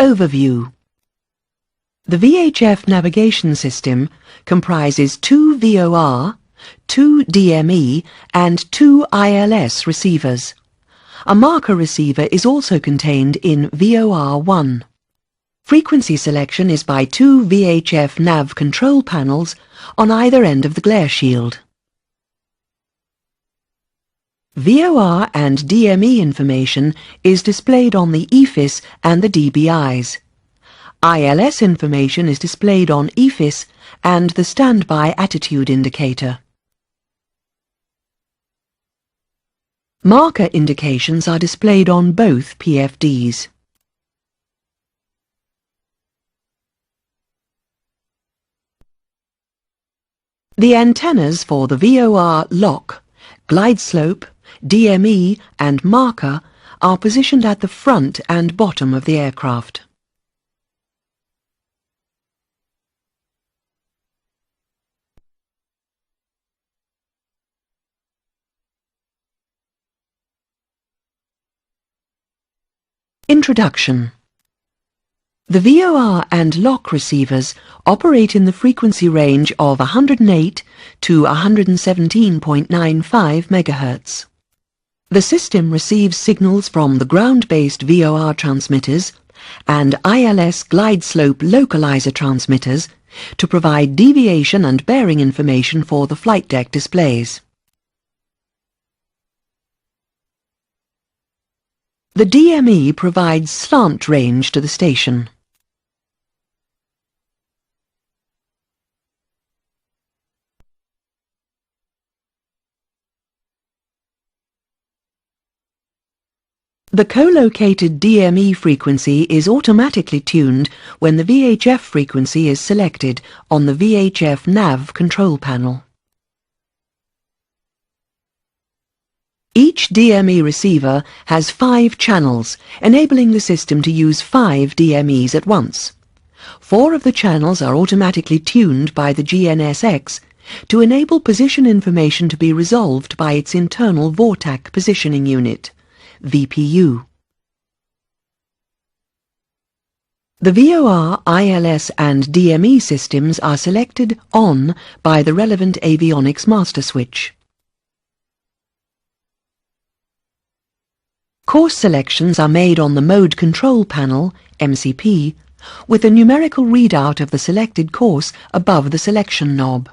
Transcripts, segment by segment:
Overview. The VHF navigation system comprises 2 VOR, 2 DME and 2 ILS receivers. A marker receiver is also contained in VOR1. Frequency selection is by 2 VHF NAV control panels on either end of the glare shield. VOR and DME information is displayed on the EFIS and the DBIs. ILS information is displayed on EFIS and the standby attitude indicator. Marker indications are displayed on both PFDs. The antennas for the VOR lock, glide slope, DME and marker are positioned at the front and bottom of the aircraft. Introduction. The VOR and lock receivers operate in the frequency range of 108 to 117.95 MHz. The system receives signals from the ground-based VOR transmitters and ILS glide slope localizer transmitters to provide deviation and bearing information for the flight deck displays. The DME provides slant range to the station. The co-located DME frequency is automatically tuned when the VHF frequency is selected on the VHF NAV control panel. Each DME receiver has 5 channels, enabling the system to use 5 DMEs at once. 4 of the channels are automatically tuned by the GNSX to enable position information to be resolved by its internal VORTAC positioning unit, VPU. The VOR, ILS and DME systems are selected on by the relevant avionics master switch. Course selections are made on the Mode Control Panel, MCP, with a numerical readout of the selected course above the selection knob.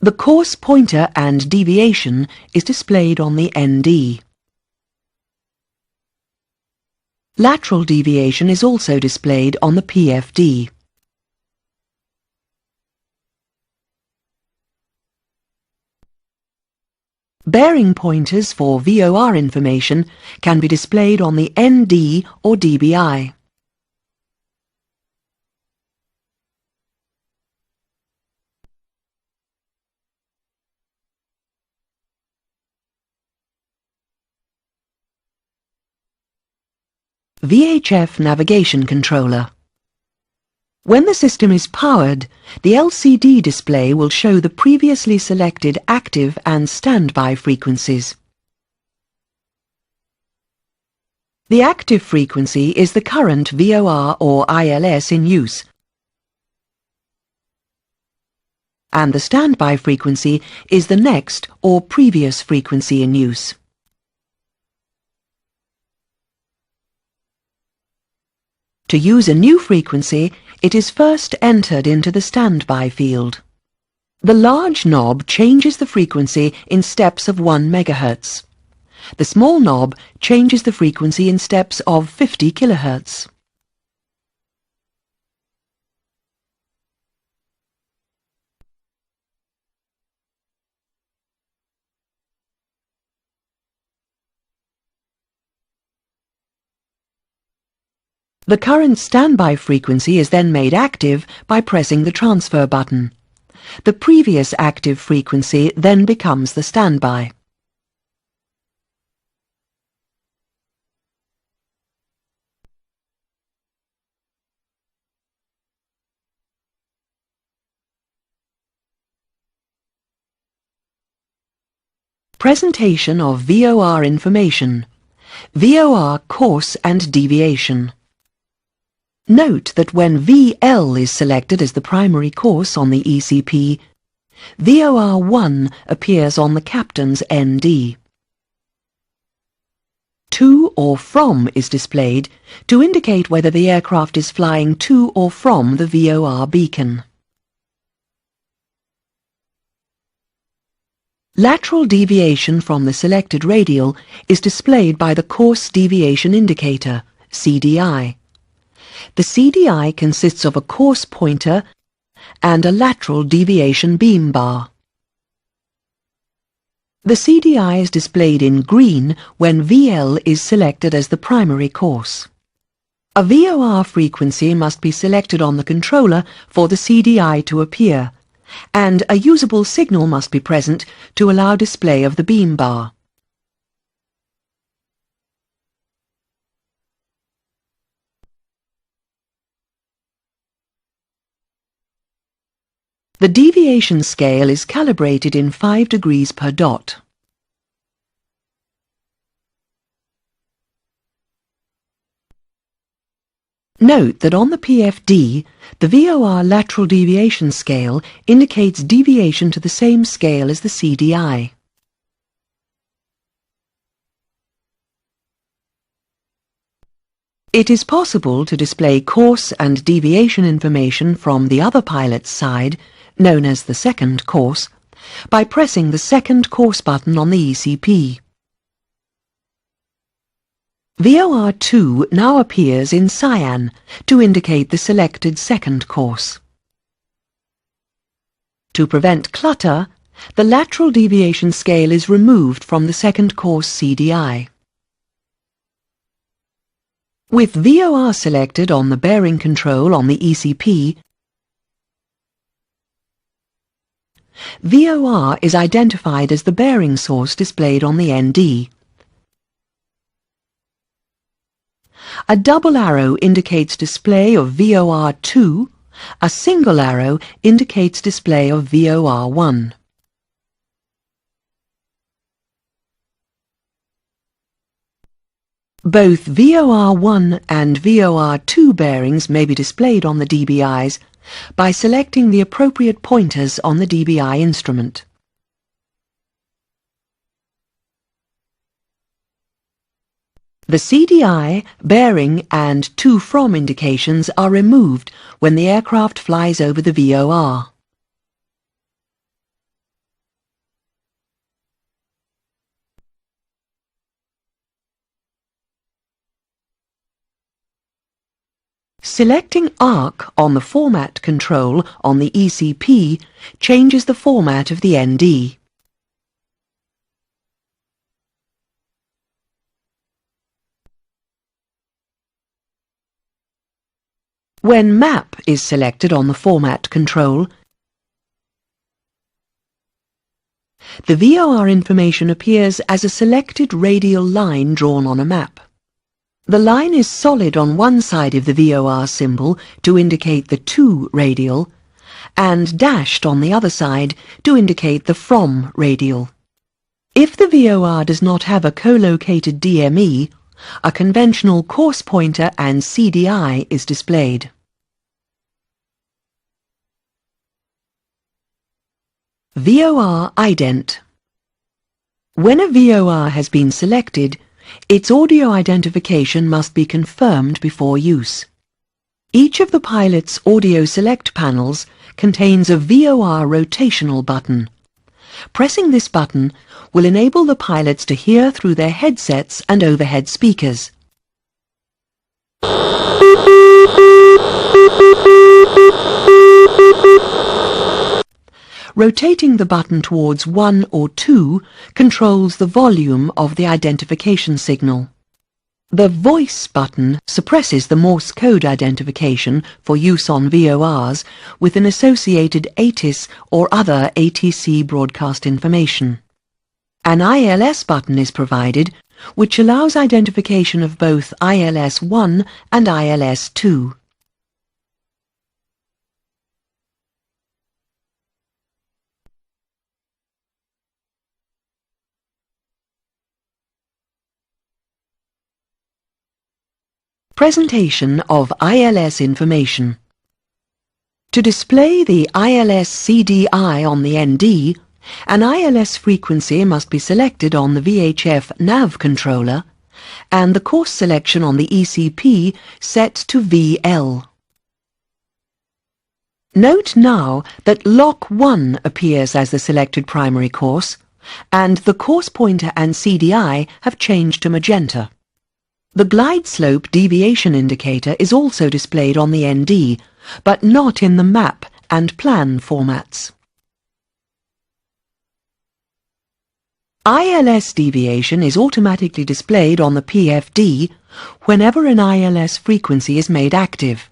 The course pointer and deviation is displayed on the ND. Lateral deviation is also displayed on the PFD. Bearing pointers for VOR information can be displayed on the ND or DBI. VHF Navigation Controller. When the system is powered, the LCD display will show the previously selected active and standby frequencies. The active frequency is the current VOR or ILS in use, and the standby frequency is the next or previous frequency in use. To use a new frequency, it is first entered into the standby field. The large knob changes the frequency in steps of 1 MHz. The small knob changes the frequency in steps of 50 kHz. The current standby frequency is then made active by pressing the transfer button. The previous active frequency then becomes the standby. Presentation of VOR information. VOR course and deviation. Note that when VL is selected as the primary course on the ECP, VOR 1 appears on the captain's ND. To or from is displayed to indicate whether the aircraft is flying to or from the VOR beacon. Lateral deviation from the selected radial is displayed by the course deviation indicator, CDI. The CDI consists of a course pointer and a lateral deviation beam bar. The CDI is displayed in green when VL is selected as the primary course. A VOR frequency must be selected on the controller for the CDI to appear, and a usable signal must be present to allow display of the beam bar. The deviation scale is calibrated in 5 degrees per dot. Note that on the PFD, the VOR lateral deviation scale indicates deviation to the same scale as the CDI. It is possible to display course and deviation information from the other pilot's side, known as the second course, by pressing the second course button on the ECP. VOR 2 now appears in cyan to indicate the selected second course. To prevent clutter, the lateral deviation scale is removed from the second course CDI. With VOR selected on the bearing control on the ECP, VOR is identified as the bearing source displayed on the ND. A double arrow indicates display of VOR 2, a single arrow indicates display of VOR 1. Both VOR 1 and VOR 2 bearings may be displayed on the DBIs by selecting the appropriate pointers on the DBI instrument. The CDI, bearing and to from indications are removed when the aircraft flies over the VOR. Selecting ARC on the format control on the ECP changes the format of the ND. When MAP is selected on the format control, the VOR information appears as a selected radial line drawn on a map. The line is solid on one side of the VOR symbol to indicate the to radial, and dashed on the other side to indicate the from radial. If the VOR does not have a co-located DME, a conventional course pointer and CDI is displayed. VOR ident. When a VOR has been selected, its audio identification must be confirmed before use. Each of the pilot's audio select panels contains a VOR rotational button. Pressing this button will enable the pilots to hear through their headsets and overhead speakers. Rotating the button towards 1 or 2 controls the volume of the identification signal. The voice button suppresses the Morse code identification for use on VORs with an associated ATIS or other ATC broadcast information. An ILS button is provided, which allows identification of both ILS-1 and ILS-2. Presentation of ILS information. To display the ILS CDI on the ND, an ILS frequency must be selected on the VHF NAV controller and the course selection on the ECP set to VL. Note now that Lock 1 appears as the selected primary course, and the course pointer and CDI have changed to magenta. The glide slope deviation indicator is also displayed on the ND, but not in the map and plan formats. ILS deviation is automatically displayed on the PFD whenever an ILS frequency is made active.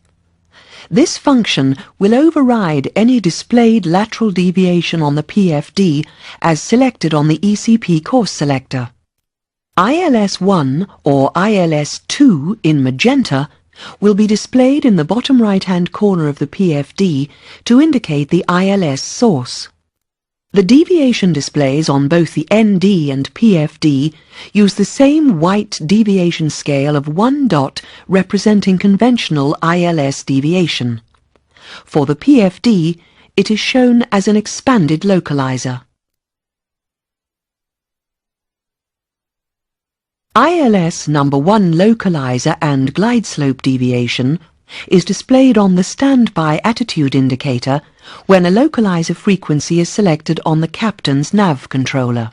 This function will override any displayed lateral deviation on the PFD as selected on the ECP course selector. ILS1 or ILS2 in magenta will be displayed in the bottom right-hand corner of the PFD to indicate the ILS source. The deviation displays on both the ND and PFD use the same white deviation scale of 1 dot representing conventional ILS deviation. For the PFD, it is shown as an expanded localizer. ILS number 1 localizer and glide slope deviation is displayed on the standby attitude indicator when a localizer frequency is selected on the captain's nav controller.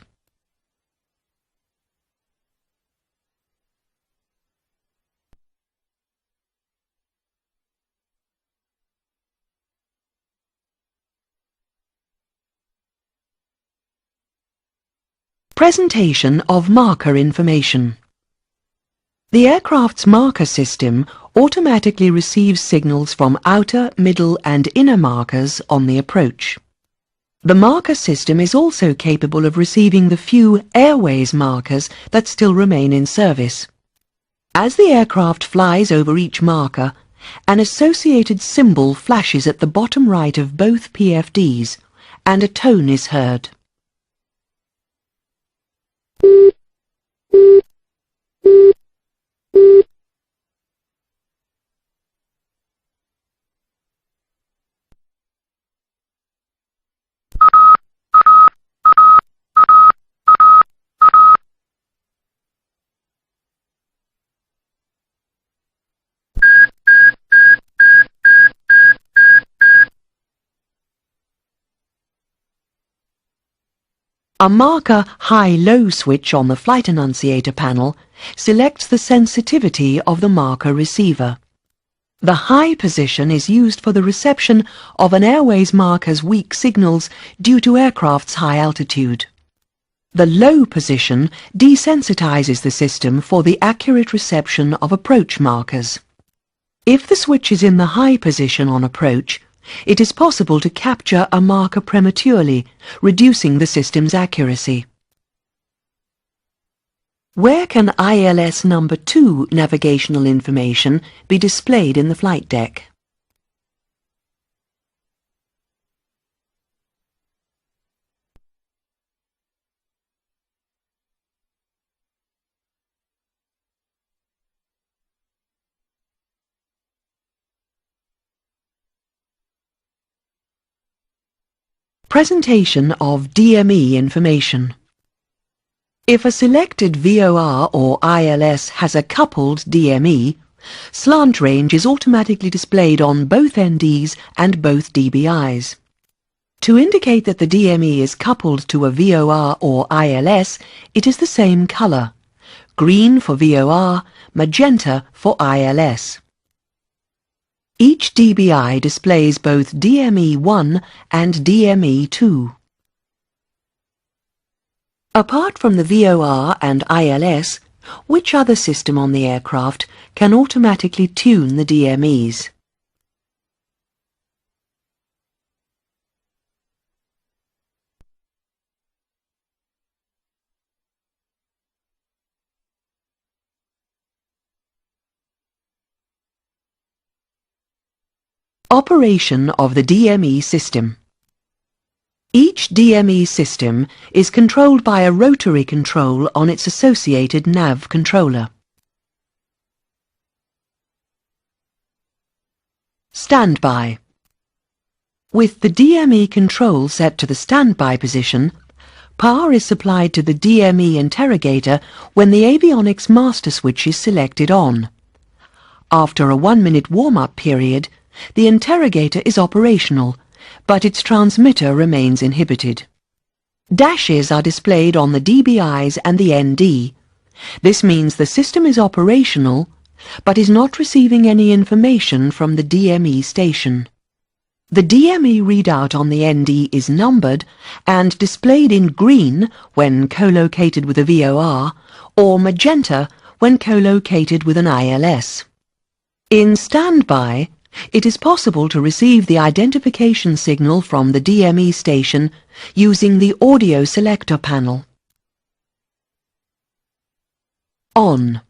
Presentation of marker information. The aircraft's marker system automatically receives signals from outer, middle and inner markers on the approach. The marker system is also capable of receiving the few airways markers that still remain in service. As the aircraft flies over each marker, an associated symbol flashes at the bottom right of both PFDs and a tone is heard. A marker high-low switch on the flight annunciator panel selects the sensitivity of the marker receiver. The high position is used for the reception of an airways marker's weak signals due to aircraft's high altitude. The low position desensitizes the system for the accurate reception of approach markers. If the switch is in the high position on approach, it is possible to capture a marker prematurely, reducing the system's accuracy. Where can ILS number 2 navigational information be displayed in the flight deck? Presentation of DME information. If a selected VOR or ILS has a coupled DME, slant range is automatically displayed on both NDs and both DBIs. To indicate that the DME is coupled to a VOR or ILS, it is the same color: green for VOR, magenta for ILS. Each DBI displays both DME1 and DME2. Apart from the VOR and ILS, which other system on the aircraft can automatically tune the DMEs? Operation of the DME system. Each DME system is controlled by a rotary control on its associated NAV controller. Standby. With the DME control set to the standby position, power is supplied to the DME interrogator when the avionics master switch is selected on. After a 1-minute warm-up period, the interrogator is operational, but its transmitter remains inhibited. Dashes are displayed on the DBIs and the ND. This means the system is operational, but is not receiving any information from the DME station. The DME readout on the ND is numbered and displayed in green when co-located with a VOR, or magenta when co-located with an ILS. In standby, it is possible to receive the identification signal from the DME station using the audio selector panel. On.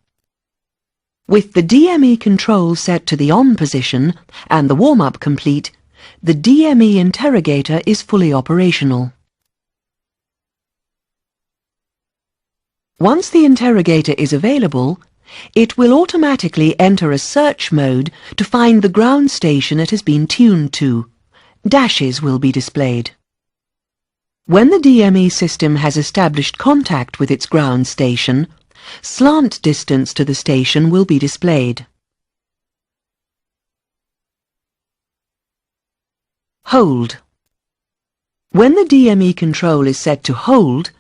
With the DME control set to the on position and the warm-up complete, the DME interrogator is fully operational. Once the interrogator is available, it will automatically enter a search mode to find the ground station it has been tuned to. Dashes will be displayed. When the DME system has established contact with its ground station, slant distance to the station will be displayed. Hold. When the DME control is set to hold,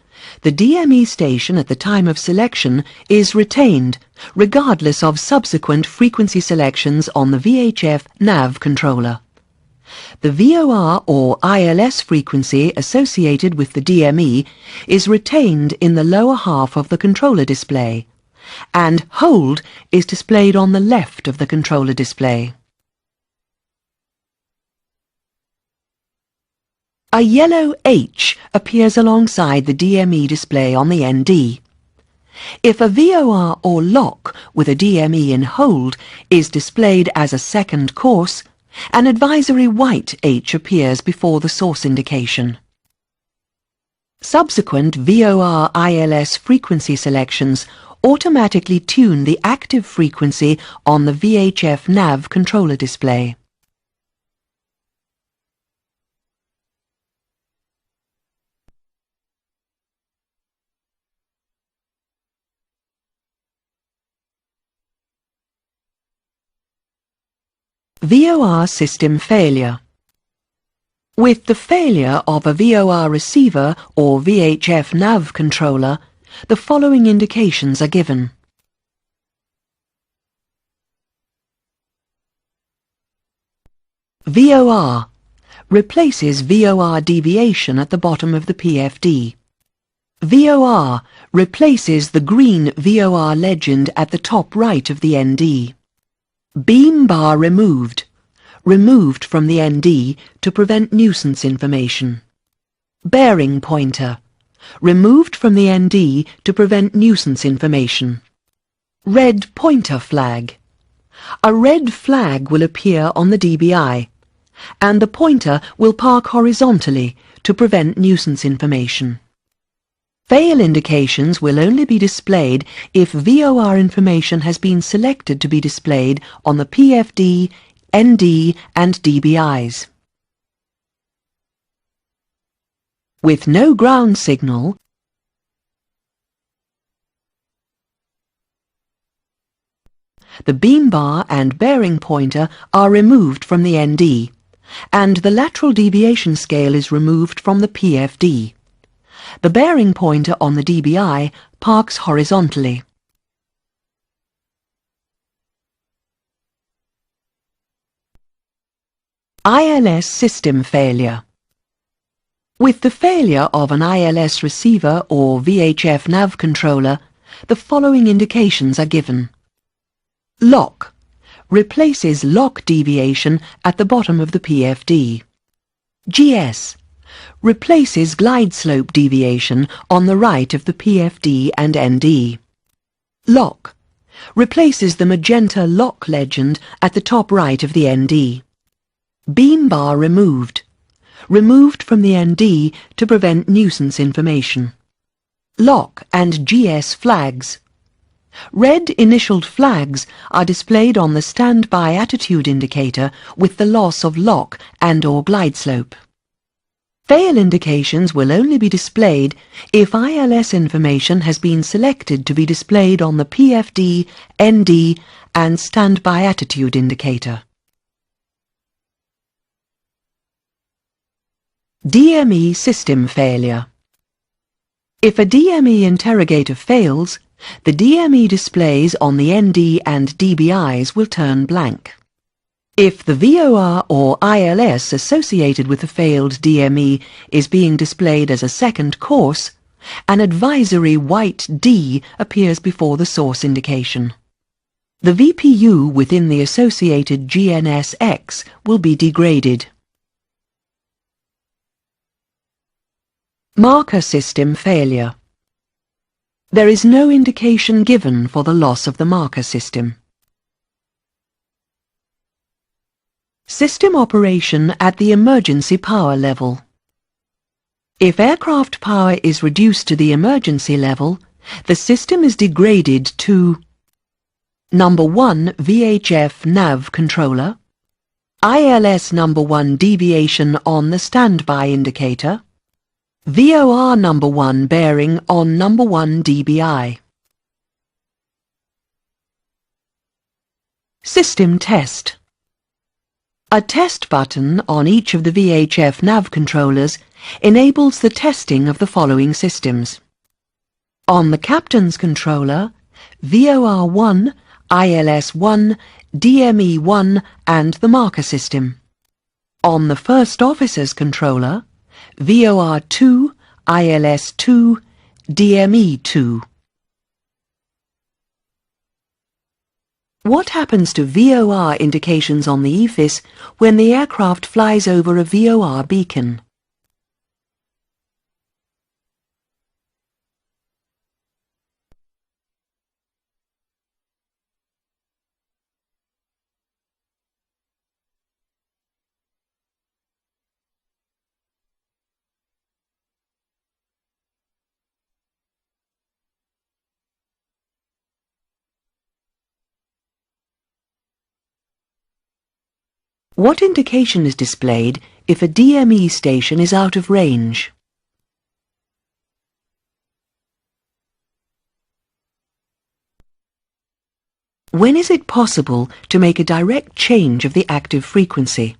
the DME station at the time of selection is retained, regardless of subsequent frequency selections on the VHF NAV controller. The VOR or ILS frequency associated with the DME is retained in the lower half of the controller display, and hold is displayed on the left of the controller display. A yellow H appears alongside the DME display on the ND. If a VOR or lock with a DME in hold is displayed as a second course, an advisory white H appears before the source indication. Subsequent VOR ILS frequency selections automatically tune the active frequency on the VHF NAV controller display. VOR system failure. With the failure of a VOR receiver or VHF NAV controller, the following indications are given. VOR replaces VOR deviation at the bottom of the PFD. VOR replaces the green VOR legend at the top right of the ND. Beam bar removed from the ND to prevent nuisance information. Bearing pointer, removed from the ND to prevent nuisance information. Red pointer flag. A red flag will appear on the DBI, and the pointer will park horizontally to prevent nuisance information. Fail indications will only be displayed if VOR information has been selected to be displayed on the PFD, ND and DBIs. With no ground signal, the beam bar and bearing pointer are removed from the ND, and the lateral deviation scale is removed from the PFD. The bearing pointer on the DBI parks horizontally. ILS system failure. With the failure of an ILS receiver or VHF NAV controller, the following indications are given. Lock replaces lock deviation at the bottom of the PFD. GS replaces glide slope deviation on the right of the PFD and ND. Lock replaces the magenta lock legend at the top right of the ND. Beam bar removed from the ND to prevent nuisance information. Lock and GS flags Red initialed flags are displayed on the standby attitude indicator with the loss of lock and/or glide slope. Fail indications will only be displayed if ILS information has been selected to be displayed on the PFD, ND and standby attitude indicator. DME system failure. If a DME interrogator fails, the DME displays on the ND and DBIs will turn blank. If the VOR or ILS associated with the failed DME is being displayed as a second course, an advisory white D appears before the source indication. The VPU within the associated GNSX will be degraded. Marker system failure. There is no indication given for the loss of the marker system. System operation at the emergency power level. If aircraft power is reduced to the emergency level, the system is degraded to number 1 VHF NAV controller, ILS number 1 deviation on the standby indicator, VOR number 1 bearing on number 1 DBI. System test. A test button on each of the VHF nav controllers enables the testing of the following systems. On the captain's controller, VOR 1, ILS 1, DME 1 and the marker system. On the first officer's controller, VOR 2, ILS 2, DME 2. What happens to VOR indications on the EFIS when the aircraft flies over a VOR beacon? What indication is displayed if a DME station is out of range? When is it possible to make a direct change of the active frequency?